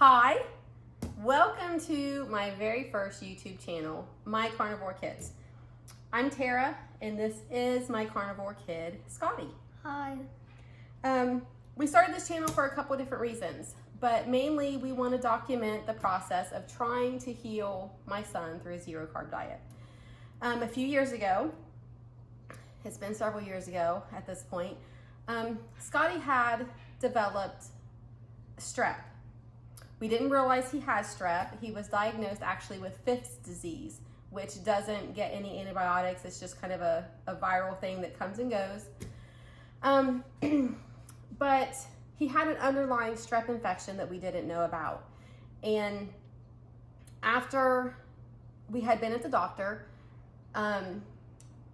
Hi, welcome to my very first YouTube channel, My Carnivore Kids. I'm Tara, and this is my carnivore kid, Scotty. Hi. We started this channel for a couple different reasons, but mainly we want to document the process of trying to heal my son through a zero carb diet. A few years ago, it's been several years ago at this point, Scotty had developed strep. We didn't realize he had strep. He was diagnosed actually with Fifth's disease, which doesn't get any antibiotics. It's just kind of a viral thing that comes and goes. But he had an underlying strep infection that we didn't know about. And after we had been at the doctor,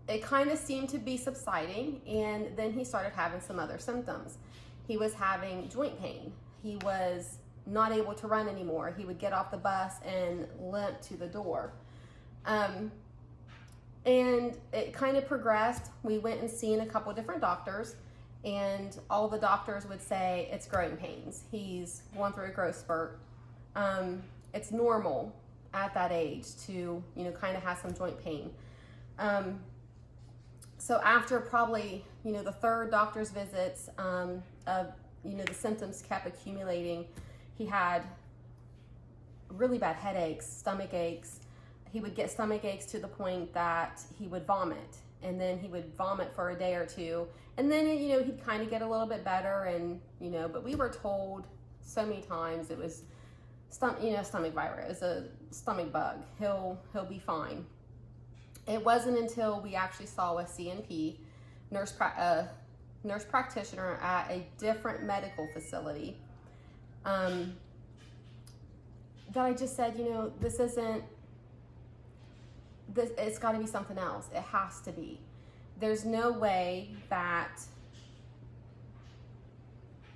it kind of seemed to be subsiding, and then he started having some other symptoms. He was having joint pain. He was not able to run anymore. He would get off the bus and limp to the door. And it kind of progressed. We went and seen a couple different doctors, and all the doctors would say it's growing pains. He's going through a growth spurt. It's normal at that age to, kind of have some joint pain. So after probably, the third doctor's visits, the symptoms kept accumulating. He had really bad headaches, stomach aches. He would get stomach aches to the point that he would vomit, and then he would vomit for a day or two, and then he'd kind of get a little bit better, and but we were told so many times it was stomach virus, a stomach bug. He'll be fine. It wasn't until we actually saw a CNP nurse practitioner at a different medical facility that I just said, it's got to be something else. It has to be. There's no way that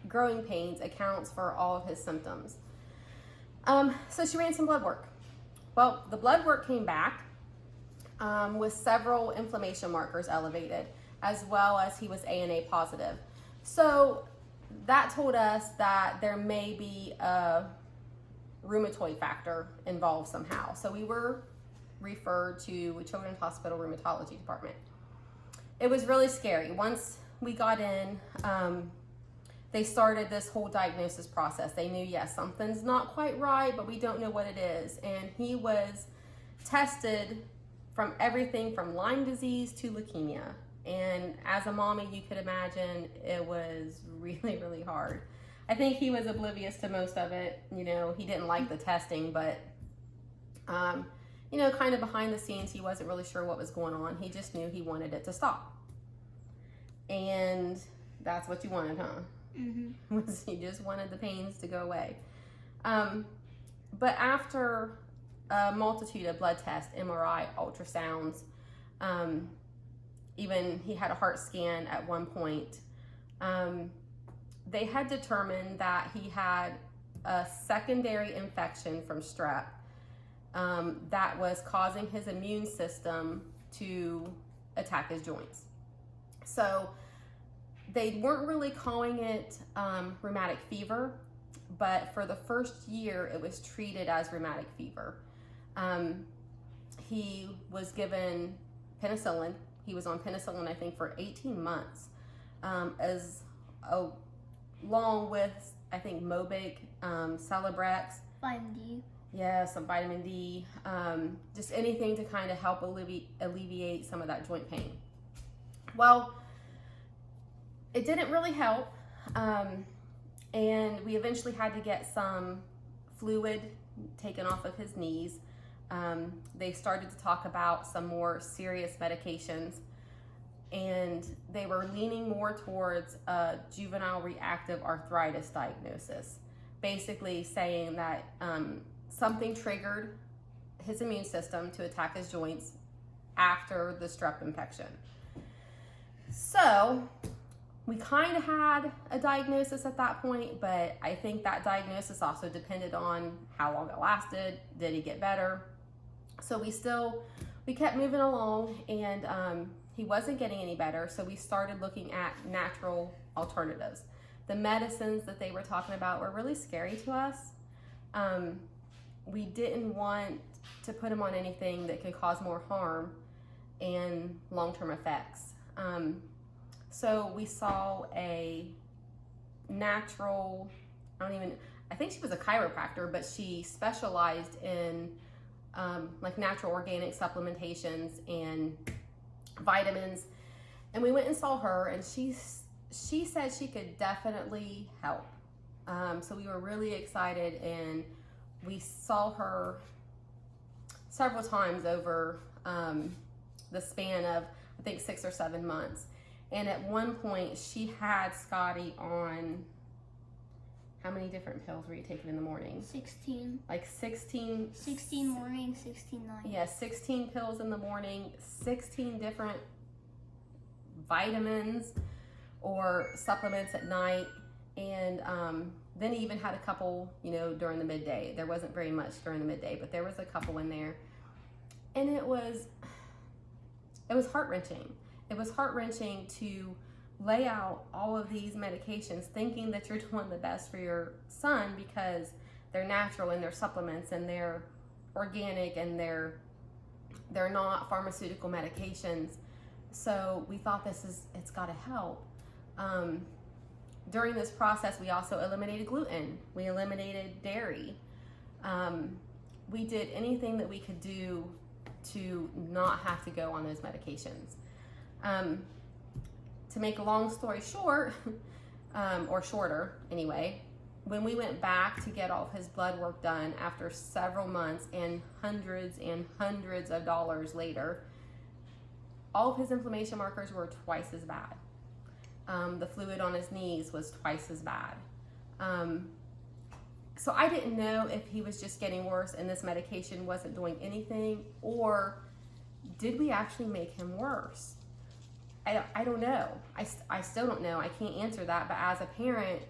growing pains accounts for all of his symptoms. So she ran some blood work. Well, the blood work came back with several inflammation markers elevated, as well as he was ANA positive. So that told us that there may be a rheumatoid factor involved somehow. So we were referred to Children's Hospital Rheumatology Department. It was really scary. Once we got in, they started this whole diagnosis process. They knew, yes, something's not quite right, but we don't know what it is. And he was tested from everything from Lyme disease to leukemia. And as a mommy, you could imagine it was really, really hard. I think he was oblivious to most of it. He didn't like the testing, but, kind of behind the scenes, he wasn't really sure what was going on. He just knew he wanted it to stop. And that's what you wanted, huh? Mm-hmm. You just wanted the pains to go away. But after a multitude of blood tests, MRI, ultrasounds, even he had a heart scan at one point, they had determined that he had a secondary infection from strep that was causing his immune system to attack his joints. So they weren't really calling it rheumatic fever, but for the first year it was treated as rheumatic fever. He was given penicillin. He was on penicillin, I think, for 18 months, along with, I think, Mobic, Celebrex. Vitamin D. Yeah, some vitamin D, just anything to kind of help alleviate some of that joint pain. Well, it didn't really help, and we eventually had to get some fluid taken off of his knees. They started to talk about some more serious medications, and they were leaning more towards a juvenile reactive arthritis diagnosis, basically saying that something triggered his immune system to attack his joints after the strep infection. So we kind of had a diagnosis at that point, but I think that diagnosis also depended on how long it lasted. Did he get better? So we kept moving along, and he wasn't getting any better. So we started looking at natural alternatives. The medicines that they were talking about were really scary to us. We didn't want to put him on anything that could cause more harm and long-term effects. So we saw a natural, I think she was a chiropractor, but she specialized in like natural organic supplementations and vitamins. And we went and saw her, and she said she could definitely help. So we were really excited, and we saw her several times over the span of, I think, 6 or 7 months. And at one point, she had Scotty on, how many different pills were you taking in the morning? 16. Like 16? 16 morning, 16 night. Yeah, 16 pills in the morning, 16 different vitamins or supplements at night. And then he even had a couple, during the midday. There wasn't very much during the midday, but there was a couple in there. And it was heart-wrenching. It was heart-wrenching to lay out all of these medications thinking that you're doing the best for your son because they're natural and they're supplements and they're organic and they're not pharmaceutical medications. So we thought it's got to help. During this process, we also eliminated gluten. We eliminated dairy. We did anything that we could do to not have to go on those medications. To make a long story short, or shorter anyway, when we went back to get all of his blood work done after several months and hundreds of dollars later, all of his inflammation markers were twice as bad. The fluid on his knees was twice as bad. So I didn't know if he was just getting worse and this medication wasn't doing anything, or did we actually make him worse? I don't know. I still don't know. I can't answer that. But as a parent,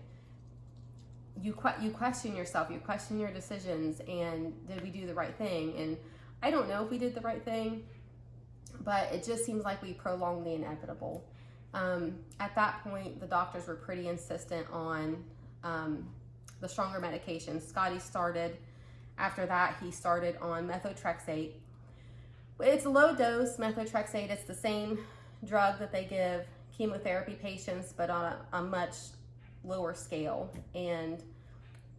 you question yourself. You question your decisions. And did we do the right thing? And I don't know if we did the right thing, but it just seems like we prolonged the inevitable. At that point, the doctors were pretty insistent on the stronger medications. Scotty started, after that, he started on methotrexate. It's a low dose methotrexate. It's the same drug that they give chemotherapy patients, but on a much lower scale. And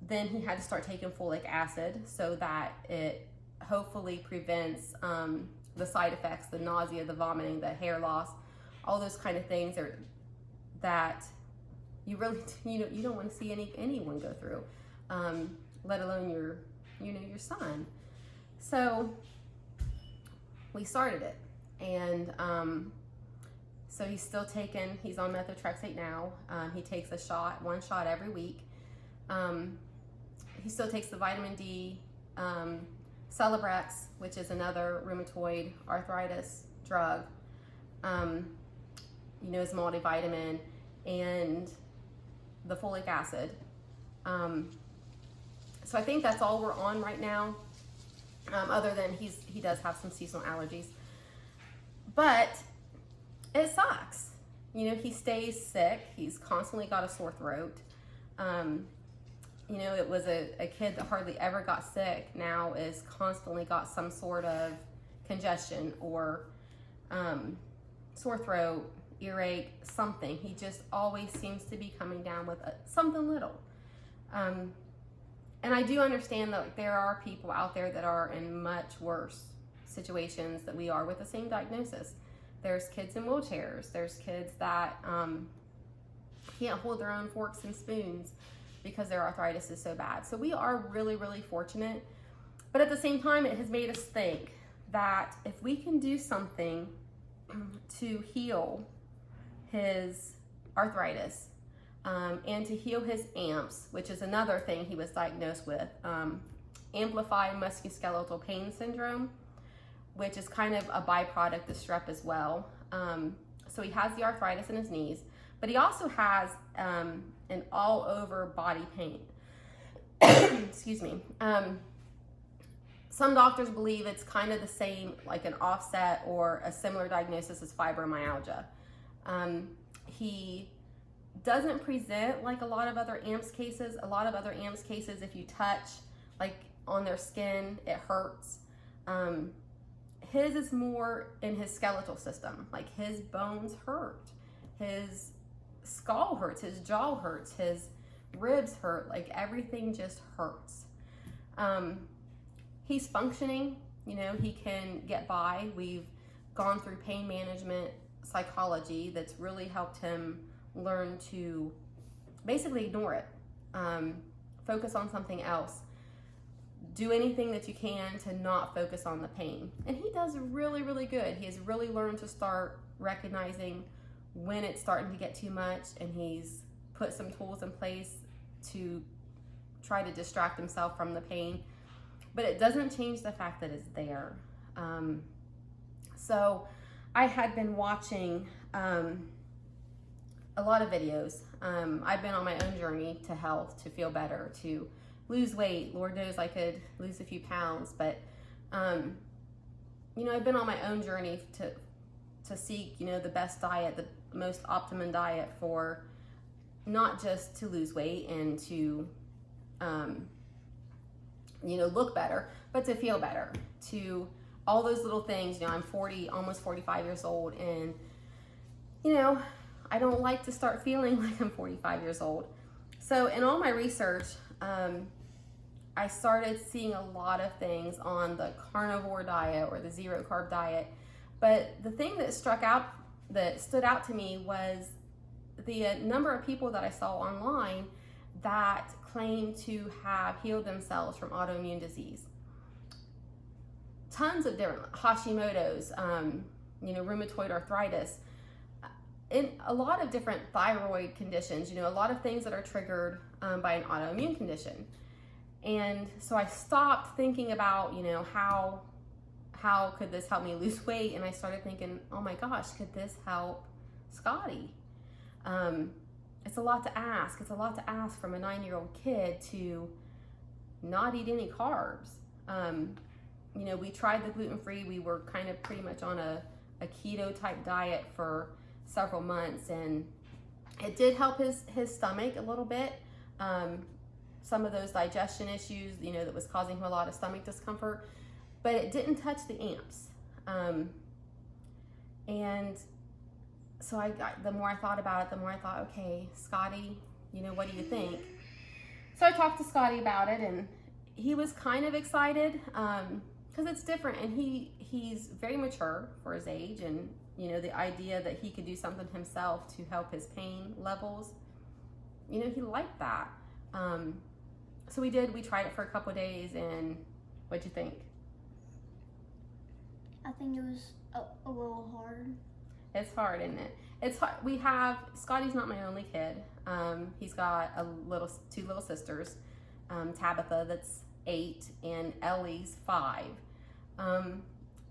then he had to start taking folic acid so that it hopefully prevents the side effects, the nausea, the vomiting, the hair loss, all those kind of things that you really you don't want to see anyone go through, let alone your son. So we started it, and so he's on methotrexate now. He takes one shot every week. He still takes the vitamin D, Celebrex, which is another rheumatoid arthritis drug, his multivitamin, and the folic acid. So I think that's all we're on right now, other than he does have some seasonal allergies. But it sucks. He stays sick. He's constantly got a sore throat. It was a kid that hardly ever got sick, now is constantly got some sort of congestion or sore throat, earache, something. He just always seems to be coming down with something little. And I do understand that there are people out there that are in much worse situations that we are with the same diagnosis. There's kids in wheelchairs. There's kids that can't hold their own forks and spoons because their arthritis is so bad. So we are really, really fortunate. But at the same time, it has made us think that if we can do something to heal his arthritis and to heal his AMPS, which is another thing he was diagnosed with, amplified musculoskeletal pain syndrome, which is kind of a byproduct of strep as well. So he has the arthritis in his knees, but he also has an all over body pain. Excuse me. Some doctors believe it's kind of the same, like an offset or a similar diagnosis as fibromyalgia. He doesn't present like a lot of other AMPS cases. A lot of other AMPS cases, if you touch like on their skin, it hurts. His is more in his skeletal system. Like his bones hurt, his skull hurts, his jaw hurts, his ribs hurt, like everything just hurts. He's functioning, you know, he can get by. We've gone through pain management psychology that's really helped him learn to basically ignore it, focus on something else, do anything that you can to not focus on the pain. And he does really, really good. He has really learned to start recognizing when it's starting to get too much, and he's put some tools in place to try to distract himself from the pain. But it doesn't change the fact that it's there. So I had been watching a lot of videos. I've been on my own journey to health, to feel better, to lose weight. Lord knows I could lose a few pounds, but you know, I've been on my own journey to seek, you know, the best diet, the most optimum diet for not just to lose weight and to you know, look better, but to feel better, to all those little things. You know, I'm 40, almost 45 years old, and you know, I don't like to start feeling like I'm 45 years old. So in all my research, I started seeing a lot of things on the carnivore diet or the zero carb diet. But the thing that stood out to me was the number of people that I saw online that claim to have healed themselves from autoimmune disease. Tons of different Hashimoto's, you know, rheumatoid arthritis, and a lot of different thyroid conditions, you know, a lot of things that are triggered by an autoimmune condition. And so I stopped thinking about, you know, how could this help me lose weight? And I started thinking, oh my gosh, could this help Scotty? It's a lot to ask. It's a lot to ask from a 9-year-old kid to not eat any carbs. You know, we tried the gluten-free. We were kind of pretty much on a keto type diet for several months, and it did help his stomach a little bit. Some of those digestion issues, you know, that was causing him a lot of stomach discomfort, but it didn't touch the amps. And so the more I thought about it, the more I thought, okay, Scotty, you know, what do you think? So I talked to Scotty about it, and he was kind of excited because it's different, and he's very mature for his age, and you know, the idea that he could do something himself to help his pain levels, you know, he liked that. So we tried it for a couple of days, and what'd you think? I think it was a little hard. It's hard, isn't it? It's hard. Scotty's not my only kid. He's got two little sisters, Tabitha that's 8 and Ellie's 5.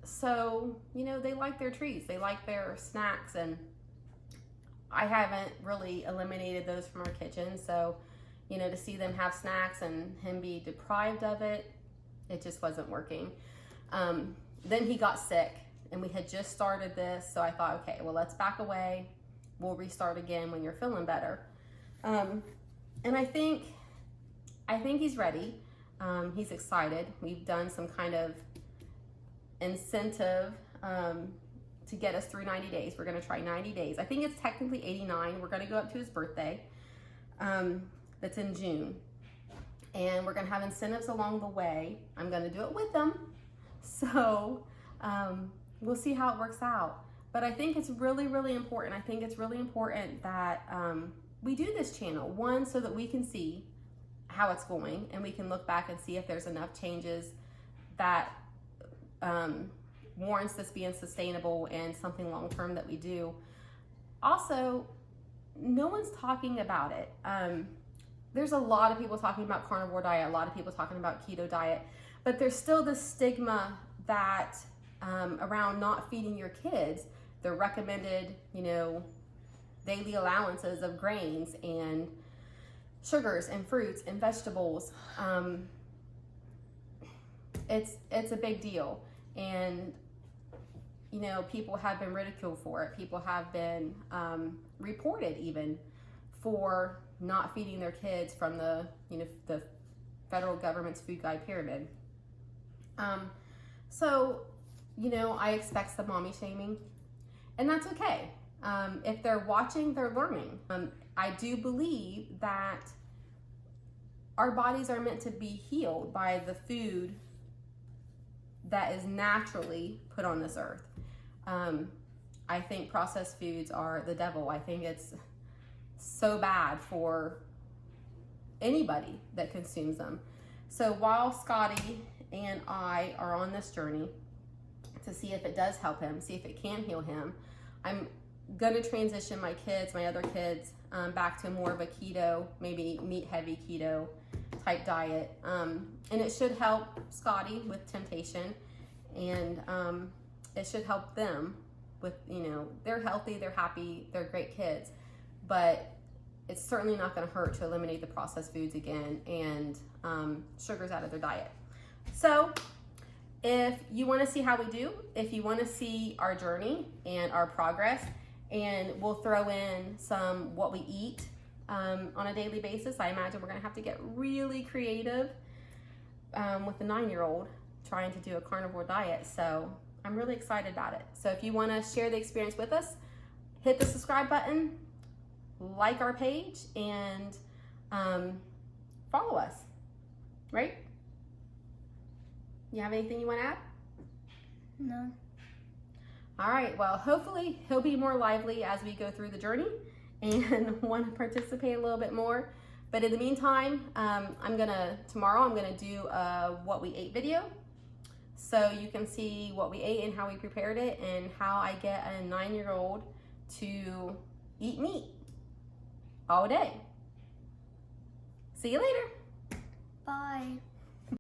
So, you know, they like their treats, they like their snacks, and I haven't really eliminated those from our kitchen. So, you know, to see them have snacks and him be deprived of it, it just wasn't working. Then he got sick, and we had just started this, so I thought, okay, well, let's back away. We'll restart again when you're feeling better. And I think he's ready. He's excited. We've done some kind of incentive to get us through 90 days. We're going to try 90 days. I think it's technically 89. We're going to go up to his birthday. That's in June. And we're going to have incentives along the way. I'm going to do it with them. So we'll see how it works out. But I think it's really, really important. I think it's really important that we do this channel. One, so that we can see how it's going, and we can look back and see if there's enough changes that warrants this being sustainable and something long-term that we do. Also, no one's talking about it. There's a lot of people talking about carnivore diet, a lot of people talking about keto diet, but there's still this stigma that around not feeding your kids the recommended, you know, daily allowances of grains and sugars and fruits and vegetables. It's a big deal, and you know, people have been ridiculed for it. People have been reported even for not feeding their kids from the federal government's food guide pyramid. So, you know, I expect some mommy shaming, and that's okay. If they're watching, they're learning. I do believe that our bodies are meant to be healed by the food that is naturally put on this earth. I think processed foods are the devil. I think it's so bad for anybody that consumes them. So while Scotty and I are on this journey to see if it does help him, see if it can heal him, I'm gonna transition my kids, my other kids, back to more of a keto, maybe meat heavy keto type diet. And it should help Scotty with temptation, and it should help them with, you know, they're healthy, they're happy, they're great kids, but it's certainly not going to hurt to eliminate the processed foods again and sugars out of their diet. So if you want to see how we do, if you want to see our journey and our progress, and we'll throw in some what we eat on a daily basis. I imagine we're going to have to get really creative with the 9-year-old trying to do a carnivore diet. So I'm really excited about it. So if you want to share the experience with us, hit the subscribe button, like our page, and follow us, right? You have anything you want to add? No. All right, well, hopefully he'll be more lively as we go through the journey and want to participate a little bit more. But in the meantime, tomorrow I'm gonna do a what we ate video. So you can see what we ate and how we prepared it and how I get a 9-year-old to eat meat all day. See you later. Bye.